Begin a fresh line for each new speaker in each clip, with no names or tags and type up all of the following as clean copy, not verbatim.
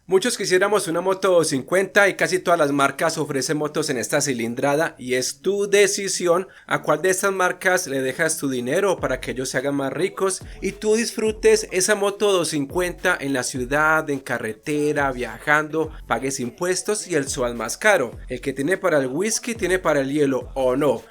Muchos quisiéramos una moto 250 y casi todas las marcas ofrecen motos en esta cilindrada y es tu decisión a cuál de estas marcas le dejas tu dinero para que ellos se hagan más ricos y tú disfrutes esa moto 250 en la ciudad, en carretera, viajando, pagues impuestos y el SOAT más caro. El que tiene para el whisky tiene para el hielo, ¿o no?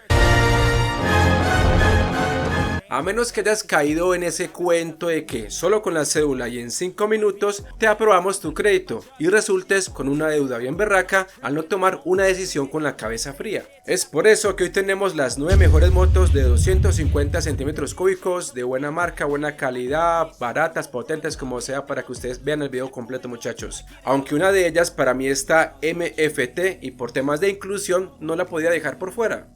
A menos que hayas caído en ese cuento de que solo con la cédula y en 5 minutos te aprobamos tu crédito y resultes con una deuda bien berraca al no tomar una decisión con la cabeza fría. Es por eso que hoy tenemos las 9 mejores motos de 250 centímetros cúbicos de buena marca, buena calidad, baratas, potentes, como sea, para que ustedes vean el video completo, muchachos. Aunque una de ellas para mí está MFT y por temas de inclusión no la podía dejar por fuera.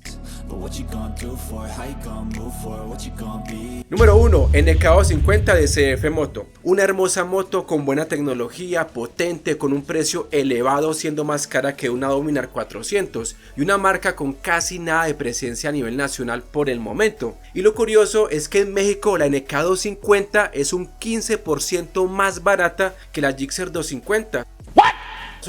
Número 1. NK250 de CF Moto. Una hermosa moto con buena tecnología, potente, con un precio elevado, siendo más cara que una Dominar 400 y una marca con casi nada de presencia a nivel nacional por el momento. Y lo curioso es que en México la NK250 es un 15% más barata que la Gixxer 250.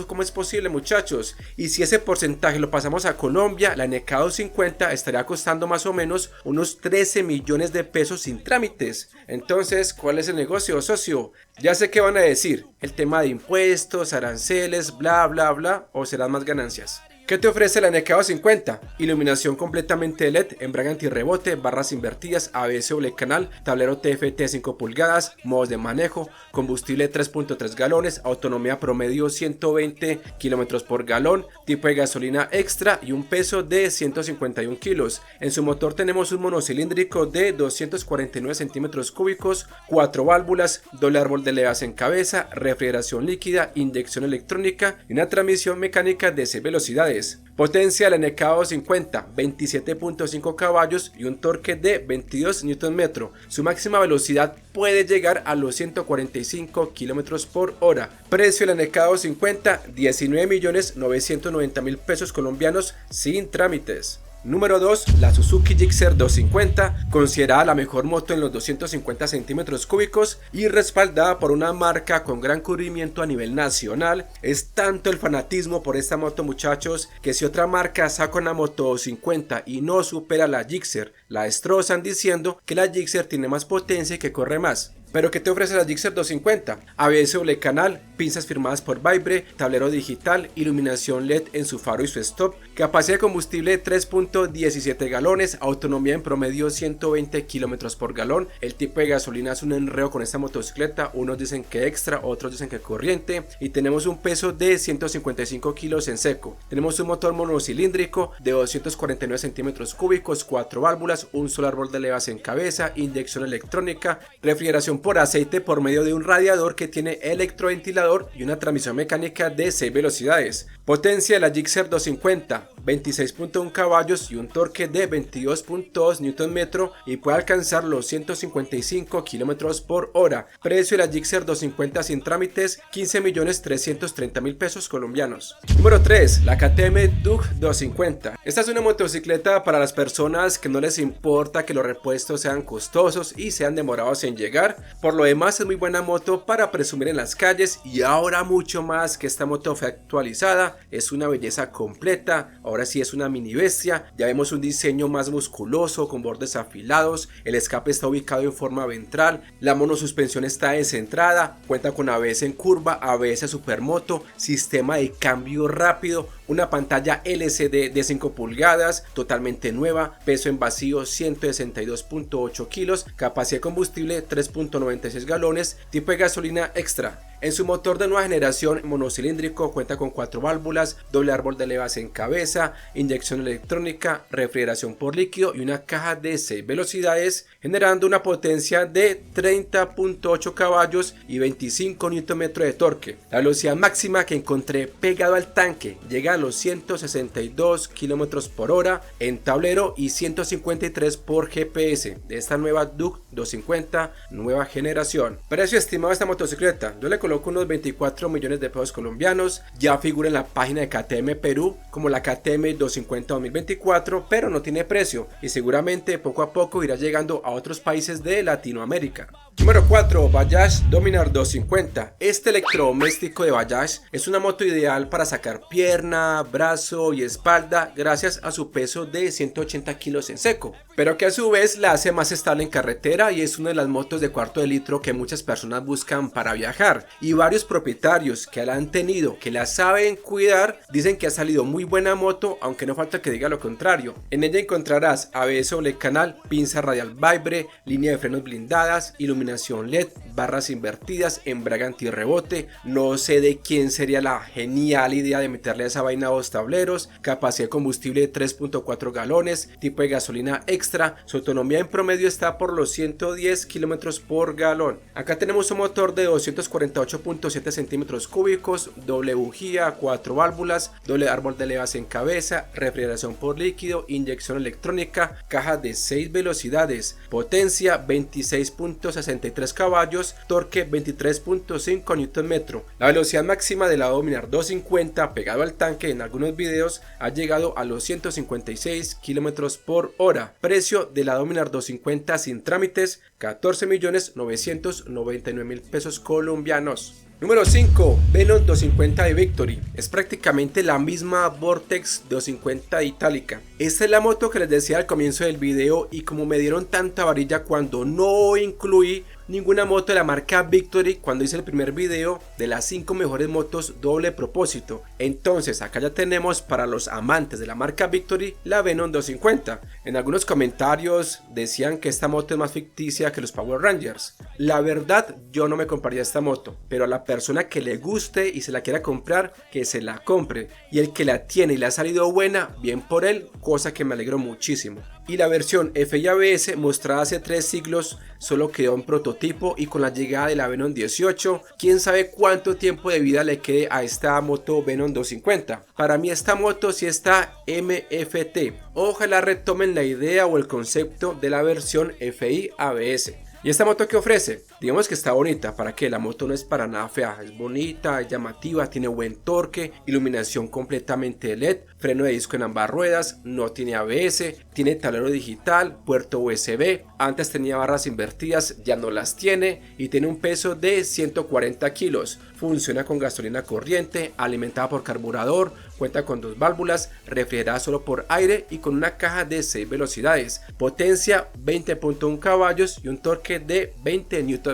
¿Cómo es posible, muchachos? Y si ese porcentaje lo pasamos a Colombia, la NK250 estaría costando más o menos unos 13 millones de pesos sin trámites. Entonces, ¿cuál es el negocio, socio? Ya sé qué van a decir, el tema de impuestos, aranceles, bla bla bla, o serán más ganancias. ¿Qué te ofrece la NK250? Iluminación completamente LED, embrague antirrebote, barras invertidas, ABS doble canal, tablero TFT 5 pulgadas, modos de manejo, combustible 3.3 galones, autonomía promedio 120 km por galón, tipo de gasolina extra y un peso de 151 kilos. En su motor tenemos un monocilíndrico de 249 centímetros cúbicos, 4 válvulas, doble árbol de levas en cabeza, refrigeración líquida, inyección electrónica y una transmisión mecánica de 6 velocidades. Potencia de la NK250, 27.5 caballos y un torque de 22 Nm. Su máxima velocidad puede llegar a los 145 km por hora. Precio de la NK250, 19.990.000 pesos colombianos sin trámites. Número 2. La Suzuki Gixxer 250, considerada la mejor moto en los 250 centímetros cúbicos y respaldada por una marca con gran cubrimiento a nivel nacional. Es tanto el fanatismo por esta moto, muchachos, que si otra marca saca una moto 250 y no supera a la Gixxer, la destrozan diciendo que la Gixxer tiene más potencia y que corre más. ¿Pero qué te ofrece la Gixxer 250? ABS doble canal, pinzas firmadas por Vibre, tablero digital, iluminación LED en su faro y su stop, capacidad de combustible 3.17 galones, autonomía en promedio 120 km por galón. El tipo de gasolina es un enredo con esta motocicleta, unos dicen que extra, otros dicen que corriente, y tenemos un peso de 155 kilos en seco. Tenemos un motor monocilíndrico de 249 centímetros cúbicos, 4 válvulas, un solo árbol de levas en cabeza, inyección electrónica, refrigeración por aceite por medio de un radiador que tiene electroventilador y una transmisión mecánica de 6 velocidades. Potencia de la Gixxer 250, 26.1 caballos y un torque de 22.2 Nm y puede alcanzar los 155 km por hora. Precio de la Gixxer 250 sin trámites, 15.330.000 pesos colombianos. Número 3. La KTM Duke 250. Esta es una motocicleta para las personas que no les importa que los repuestos sean costosos y sean demorados en llegar. Por lo demás es muy buena moto para presumir en las calles y ahora mucho más que esta moto fue actualizada. Es una belleza completa, ahora sí es una mini bestia, ya vemos un diseño más musculoso con bordes afilados, el escape está ubicado en forma ventral, la monosuspensión está descentrada, cuenta con ABS en curva, ABS supermoto, sistema de cambio rápido, una pantalla LCD de 5 pulgadas, totalmente nueva, peso en vacío 162.8 kilos, capacidad de combustible 3.96 galones, tipo de gasolina extra. En su motor de nueva generación monocilíndrico cuenta con 4 válvulas, doble árbol de levas en cabeza, inyección electrónica, refrigeración por líquido y una caja de 6 velocidades, generando una potencia de 30.8 caballos y 25 Nm de torque. La velocidad máxima que encontré pegado al tanque llega a los 162 km por hora en tablero y 153 por GPS de esta nueva Duke 250 nueva generación. Precio estimado de esta motocicleta, yo le coloco unos 24 millones de pesos colombianos, ya figura en la página de KTM Perú como la KTM 250 2024, pero no tiene precio y seguramente poco a poco irá llegando a otros países de Latinoamérica. Número 4. Bajaj Dominar 250. Este electrodoméstico de Bajaj es una moto ideal para sacar pierna, brazo y espalda gracias a su peso de 180 kilos en seco, pero que a su vez la hace más estable en carretera y es una de las motos de cuarto de litro que muchas personas buscan para viajar, y varios propietarios que la han tenido, que la saben cuidar, dicen que ha salido muy buena moto, aunque no falta que diga lo contrario. En ella encontrarás ABS doble canal, pinza radial Vibre, línea de frenos blindadas, iluminación LED, barras invertidas, embrague antirrebote. No sé de quién sería la genial idea de meterle a esa vaina a dos tableros, capacidad de combustible de 3.4 galones, tipo de gasolina extra, su autonomía en promedio está por los 110 kilómetros por galón. Acá tenemos un motor de 248.7 centímetros cúbicos, doble bujía, 4 válvulas, doble árbol de levas en cabeza, refrigeración por líquido, inyección electrónica, caja de 6 velocidades, potencia 26.63 caballos, torque 23.5 Nm. La velocidad máxima de la Dominar 250 pegado al tanque en algunos videos ha llegado a los 156 km por hora. Precio de la Dominar 250 sin trámites, 14.999.000 pesos colombianos. Número 5. Venom 250 de Victory. Es prácticamente la misma Vortex 250 itálica. Esta es la moto que les decía al comienzo del video, y como me dieron tanta varilla cuando no incluí ninguna moto de la marca Victory cuando hice el primer video de las 5 mejores motos doble propósito, entonces acá ya tenemos para los amantes de la marca Victory la Venom 250. En algunos comentarios decían que esta moto es más ficticia que los Power Rangers. La verdad, yo no me compraría esta moto, pero a la persona que le guste y se la quiera comprar, que se la compre, y el que la tiene y le ha salido buena, bien por él, cosa que me alegro muchísimo. Y la versión FI ABS mostrada hace 3 siglos solo quedó en prototipo, y con la llegada de la Venom 18, quién sabe cuánto tiempo de vida le quede a esta moto Venom 250. Para mí esta moto sí está MFT. Ojalá retomen la idea o el concepto de la versión FI ABS. ¿Y esta moto qué ofrece? Digamos que está bonita. ¿Para qué? La moto no es para nada fea, es bonita, es llamativa, tiene buen torque, iluminación completamente LED, freno de disco en ambas ruedas, no tiene ABS, tiene tablero digital, puerto USB, antes tenía barras invertidas, ya no las tiene, y tiene un peso de 140 kilos. Funciona con gasolina corriente, alimentada por carburador, cuenta con 2 válvulas, refrigerada solo por aire y con una caja de 6 velocidades, potencia 20.1 caballos y un torque de 20 Nm.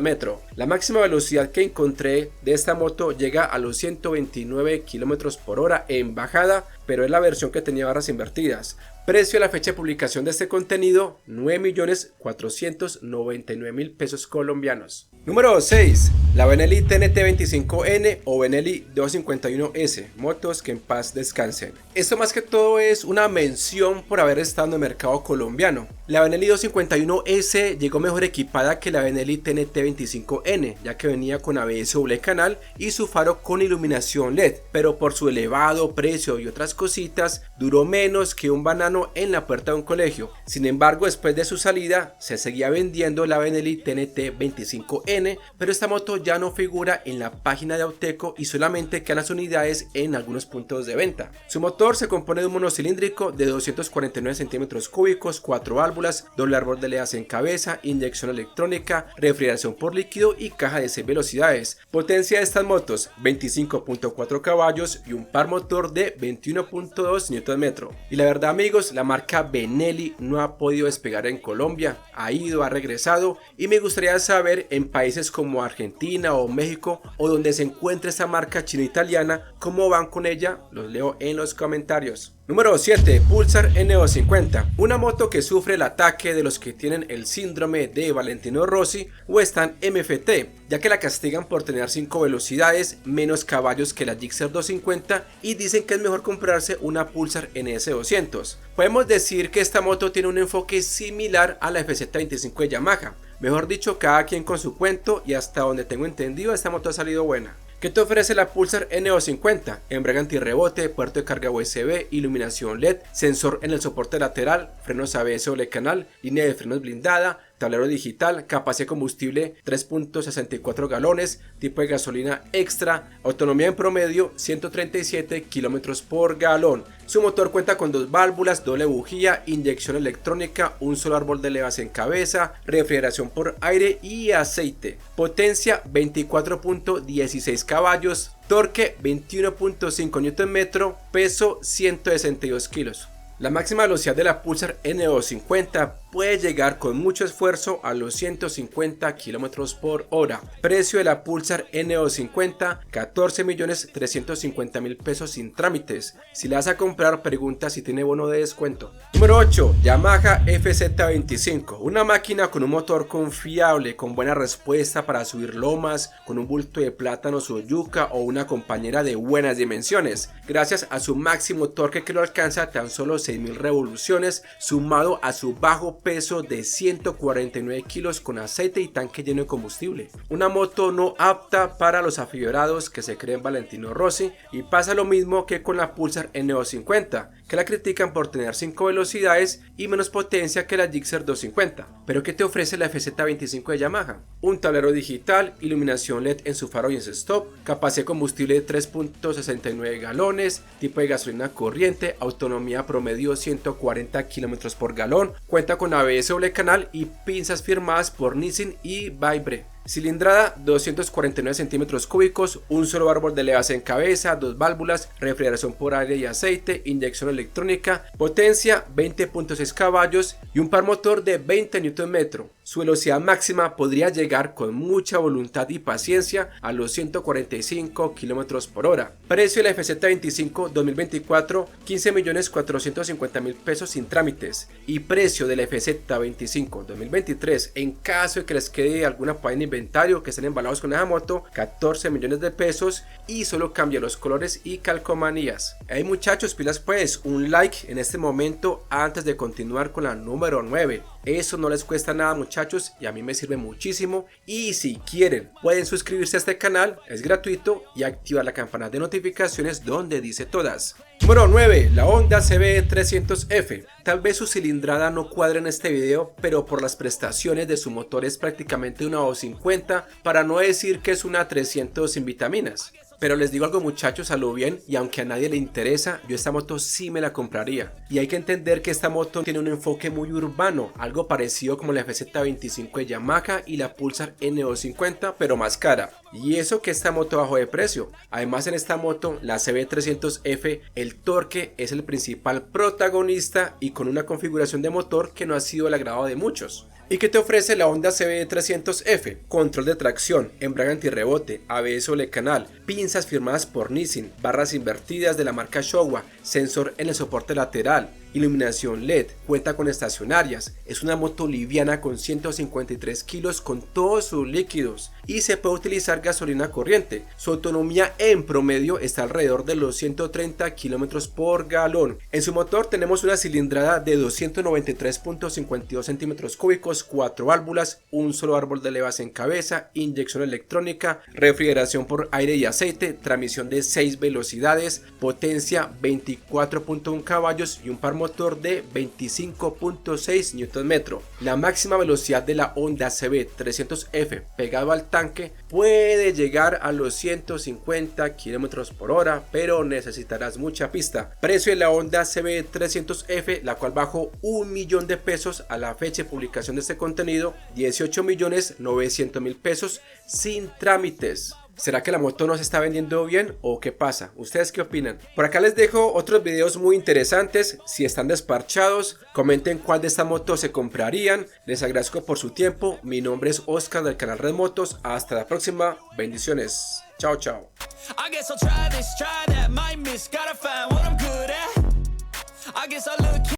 La máxima velocidad que encontré de esta moto llega a los 129 km por hora en bajada, pero es la versión que tenía barras invertidas. Precio a la fecha de publicación de este contenido, 9.499.000 pesos colombianos. Número 6. La Benelli TNT 25N o Benelli 251S, motos que en paz descansen. Esto más que todo es una mención por haber estado en el mercado colombiano. La Benelli 251S llegó mejor equipada que la Benelli TNT 25N, ya que venía con ABS doble canal y su faro con iluminación LED, pero por su elevado precio y otras cositas, duró menos que un banano en la puerta de un colegio. Sin embargo, después de su salida, se seguía vendiendo la Benelli TNT 25N, pero esta moto ya no figura en la página de Auteco y solamente quedan las unidades en algunos puntos de venta. Su motor se compone de un monocilíndrico de 249 centímetros cúbicos, 4 válvulas, doble árbol de levas en cabeza, inyección electrónica, refrigeración por líquido y caja de 6 velocidades. Potencia de estas motos, 25.4 caballos y un par motor de 21.2 Nm. Y la verdad, amigos, la marca Benelli no ha podido despegar en Colombia, ha ido, ha regresado, y me gustaría saber en países como Argentina o México, o donde se encuentre esta marca chino-italiana, cómo van con ella. Los leo en los comentarios. Número 7. Pulsar N250, una moto que sufre el ataque de los que tienen el síndrome de Valentino Rossi o están MFT, ya que la castigan por tener 5 velocidades, menos caballos que la Gixxer 250, y dicen que es mejor comprarse una Pulsar NS200. Podemos decir que esta moto tiene un enfoque similar a la FZ25 de Yamaha. Mejor dicho, cada quien con su cuento, y hasta donde tengo entendido esta moto ha salido buena. ¿Qué te ofrece la Pulsar N250? Embrague antirrebote, puerto de carga USB, iluminación LED, sensor en el soporte lateral, frenos ABS doble canal, línea de frenos blindada, tablero digital, capacidad de combustible 3.64 galones, tipo de gasolina extra, autonomía en promedio 137 km por galón. Su motor cuenta con 2 válvulas, doble bujía, inyección electrónica, un solo árbol de levas en cabeza, refrigeración por aire y aceite. Potencia 24.16 caballos, torque 21.5 Nm, peso 162 kilos. La máxima velocidad de la Pulsar NO50 puede llegar con mucho esfuerzo a los 150 km por hora. Precio de la Pulsar NO50, 14.350.000 pesos sin trámites. Si la vas a comprar, pregunta si tiene bono de descuento. Número 8. Yamaha FZ25. Una máquina con un motor confiable, con buena respuesta para subir lomas, con un bulto de plátanos o yuca o una compañera de buenas dimensiones. Gracias a su máximo torque que lo alcanza tan solo 6.000 revoluciones, sumado a su bajo peso de 149 kilos con aceite y tanque lleno de combustible. Una moto no apta para los aficionados que se creen Valentino Rossi, y pasa lo mismo que con la Pulsar NO50, que la critican por tener 5 velocidades y menos potencia que la Gixxer 250. Pero ¿qué te ofrece la FZ25 de Yamaha? Un tablero digital, iluminación LED en su faro y en su stop, capacidad de combustible de 3.69 galones, tipo de gasolina corriente, autonomía promedio 140 km por galón, cuenta con ABS doble canal y pinzas firmadas por Nissin y Vibbre. Cilindrada 249 centímetros cúbicos, un solo árbol de levas en cabeza, 2 válvulas, refrigeración por aire y aceite, inyección electrónica, potencia 20.6 caballos y un par motor de 20 Nm. Su velocidad máxima podría llegar con mucha voluntad y paciencia a los 145 km por hora. Precio de la FZ25 2024, 15.450.000 pesos sin trámites. Y precio de la FZ25 2023, en caso de que les quede alguna página de inventario que estén embalados con esa moto, 14 millones de pesos, y solo cambia los colores y calcomanías. Hey muchachos, pilas pues, un like en este momento antes de continuar con la número 9. Eso no les cuesta nada muchachos y a mí me sirve muchísimo, y si quieren pueden suscribirse a este canal, es gratuito, y activar la campana de notificaciones donde dice todas. Número 9. La Honda CB300F. Tal vez su cilindrada no cuadre en este video, pero por las prestaciones de su motor es prácticamente una 250, para no decir que es una 300 sin vitaminas. Pero les digo algo muchachos, a lo bien, y aunque a nadie le interesa, yo esta moto sí me la compraría. Y hay que entender que esta moto tiene un enfoque muy urbano, algo parecido como la FZ25 de Yamaha y la Pulsar NO50, pero más cara. Y eso que esta moto bajó de precio. Además en esta moto, la CB300F, el torque es el principal protagonista, y con una configuración de motor que no ha sido el agrado de muchos. ¿Y qué te ofrece la Honda CB300F? Control de tracción, embrague antirrebote, ABS doble canal, pinzas firmadas por Nissin, barras invertidas de la marca Showa, sensor en el soporte lateral, iluminación LED, cuenta con estacionarias, es una moto liviana con 153 kilos con todos sus líquidos, y se puede utilizar gasolina corriente. Su autonomía en promedio está alrededor de los 130 km por galón. En su motor tenemos una cilindrada de 293.52 centímetros cúbicos, 4 válvulas, un solo árbol de levas en cabeza, inyección electrónica, refrigeración por aire y aceite, transmisión de 6 velocidades, potencia 24.1 caballos y un par motor de 25.6 Nm. La máxima velocidad de la Honda CB300F pegado al tanque puede llegar a los 150 km por hora, pero necesitarás mucha pista. Precio de la Honda CB300F, la cual bajó 1 millón de pesos a la fecha de publicación de este contenido, 18.900.000 pesos sin trámites. ¿Será que la moto no se está vendiendo bien o qué pasa? ¿Ustedes qué opinan? Por acá les dejo otros videos muy interesantes. Si están desparchados, comenten cuál de esta moto se comprarían. Les agradezco por su tiempo. Mi nombre es Oscar del canal Red Motos. Hasta la próxima. Bendiciones. Chao, chao.